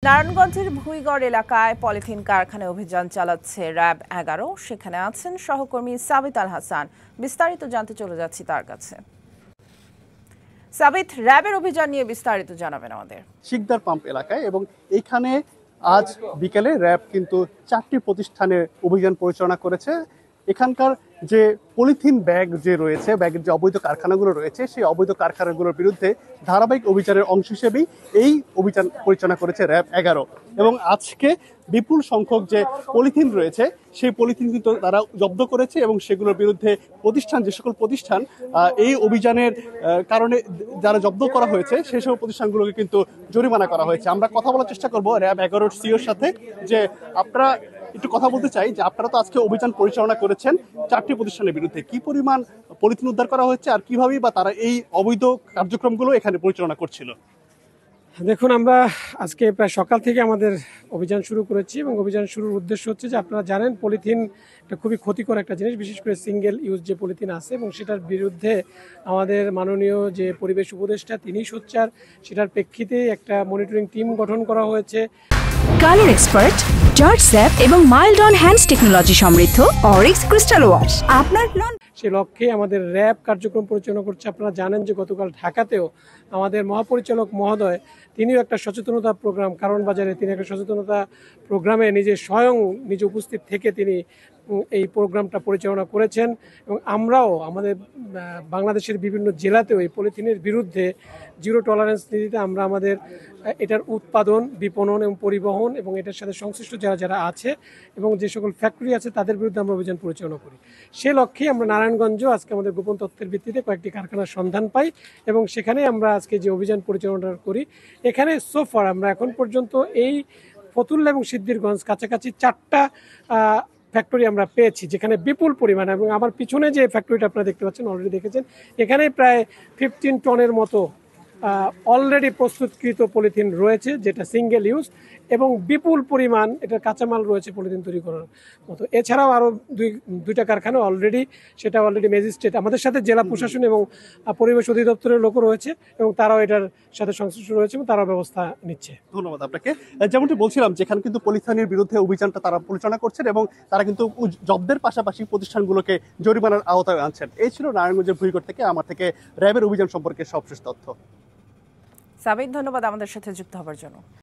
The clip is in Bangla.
নারায়ণগঞ্জের ভুইগড় এলাকায় পলিথিন কারখানায় অভিযান চালাচ্ছে র্যাব 11। সেখানে আছেন সহকর্মী সাবিত আল হাসান। বিস্তারিত জানতে চলে যাচ্ছি তার কাছে। সাবিত, র্যাবের অভিযান নিয়ে বিস্তারিত জানাবেন আমাদের। শিকদার পাম্প এলাকায় এবং এইখানে আজ বিকেলে র্যাব কিন্তু 4টি প্রতিষ্ঠানে অভিযান পরিচালনা করেছে। এখানকার যে পলিথিন ব্যাগ যে রয়েছে, ব্যাগের যে অবৈধ কারখানাগুলো রয়েছে, সেই অবৈধ কারখানাগুলোর বিরুদ্ধে ধারাবাহিক অভিযানের অংশ হিসেবেই এই অভিযান পরিচালনা করেছে র্যাব 11। এবং আজকে বিপুল সংখ্যক যে পলিথিন রয়েছে সেই পলিথিন কিন্তু তারা জব্দ করেছে এবং সেগুলোর বিরুদ্ধে যে সকল প্রতিষ্ঠান এই অভিযানের কারণে যারা জব্দ করা হয়েছে সেই সকল প্রতিষ্ঠানগুলোকে কিন্তু জরিমানা করা হয়েছে। আমরা কথা বলার চেষ্টা করবো র্যাব 11 সিওর সাথে, যে আপনারা একটু কথা বলতে চাই যে আপনারা তো আজকে অভিযান পরিচালনা করেছেন 4টি প্রতিষ্ঠানের বিরুদ্ধে, কি পরিমাণ পলিথিন উদ্ধার করা হয়েছে আর কিভাবেই বা তারা এই অবৈধ কার্যক্রমগুলো এখানে পরিচালনা করছিল? দেখুন, আমরা আজকে প্রায় সকাল থেকে আমাদের অভিযান শুরু করেছি এবং অভিযান শুরুর উদ্দেশ্য হচ্ছে যে আপনারা জানেন পলিথিন একটা খুবই ক্ষতিকর একটা জিনিস, বিশেষ করে সিঙ্গেল ইউজ যে পলিথিন আছে, এবং সেটার বিরুদ্ধে আমাদের মাননীয় যে পরিবেশ উপদেষ্টা তিনি সোচ্চার, সেটার প্রেক্ষিতে একটা মনিটরিং টিম গঠন করা হয়েছে। কালার এক্সপার্ট, জর্জ স্যাপ এবং মাইল্ড অন হ্যান্ডস টেকনোলজি সমৃদ্ধ অরিক্স ক্রিস্টাল ওয়াশ আপনার সে লক্ষ্যে আমাদের র্যাব কার্যক্রম পরিচালনা করছে। আপনারা জানেন যে গতকাল ঢাকাতেও আমাদের মহাপরিচালক মহোদয় তিনিও একটা সচেতনতা প্রোগ্রাম কারণ বাজারে তিনি একটা সচেতনতা প্রোগ্রামে নিজে উপস্থিত থেকে তিনি এই প্রোগ্রামটা পরিচালনা করেছেন। এবং আমরাও আমাদের বাংলাদেশের বিভিন্ন জেলাতেও এই পলিথিনের বিরুদ্ধে জিরো টলারেন্স নীতিতে আমরা আমাদের এটার উৎপাদন, বিপণন এবং পরিবহন এবং এটার সাথে সংশ্লিষ্ট যারা আছে এবং যে সকল ফ্যাক্টরি আছে তাদের বিরুদ্ধে আমরা অভিযান পরিচালনা করি। সে লক্ষ্যে আমরা নারায়ণগঞ্জ আজকে আমাদের গোপন তথ্যের ভিত্তিতে কয়েকটি কারখানার সন্ধান পাই এবং সেখানে আমরা আজকে যে অভিযান পরিচালনা করি, এখানে সোফার আমরা এখন পর্যন্ত এই ফতুল্লা এবং সিদ্ধিরগঞ্জ কাছাকাছি 4টা ফ্যাক্টরি আমরা পেয়েছি, যেখানে বিপুল পরিমাণে, এবং আমার পিছনে যে ফ্যাক্টরিটা আপনারা দেখতে পাচ্ছেন, অলরেডি দেখেছেন, এখানে প্রায় 15 টনের মতো অলরেডি প্রস্তুতকৃত পলিথিন রয়েছে, যেটা সিঙ্গেল ইউজ, এবং বিপুল পরিমাণ এটা কাঁচামাল রয়েছে পলিথিন তৈরি করার মতো। এছাড়াও আরও দুইটা কারখানা অলরেডি ম্যাজিস্ট্রেট, আমাদের সাথে জেলা প্রশাসন এবং পরিবেশ অধিদপ্তরের লোকও রয়েছে এবং তারাও এটার সাথে সংশ্লিষ্ট রয়েছে এবং তারাও ব্যবস্থা নিচ্ছে। ধন্যবাদ আপনাকে। যেমনটি বলছিলাম, যেখানে কিন্তু পলিথিনের বিরুদ্ধে অভিযানটা তারা পরিচালনা করছেন এবং তারা কিন্তু জব্দের পাশাপাশি প্রতিষ্ঠানগুলোকে জরিমানার আওতায় আনছেন। এই ছিল নারায়ণগঞ্জের ভুইগড় থেকে আমার থেকে র্যাবের অভিযান সম্পর্কে সবশেষ তথ্য। সাবিত, ধন্যবাদ আমাদের সাথে যুক্ত হবার জন্য।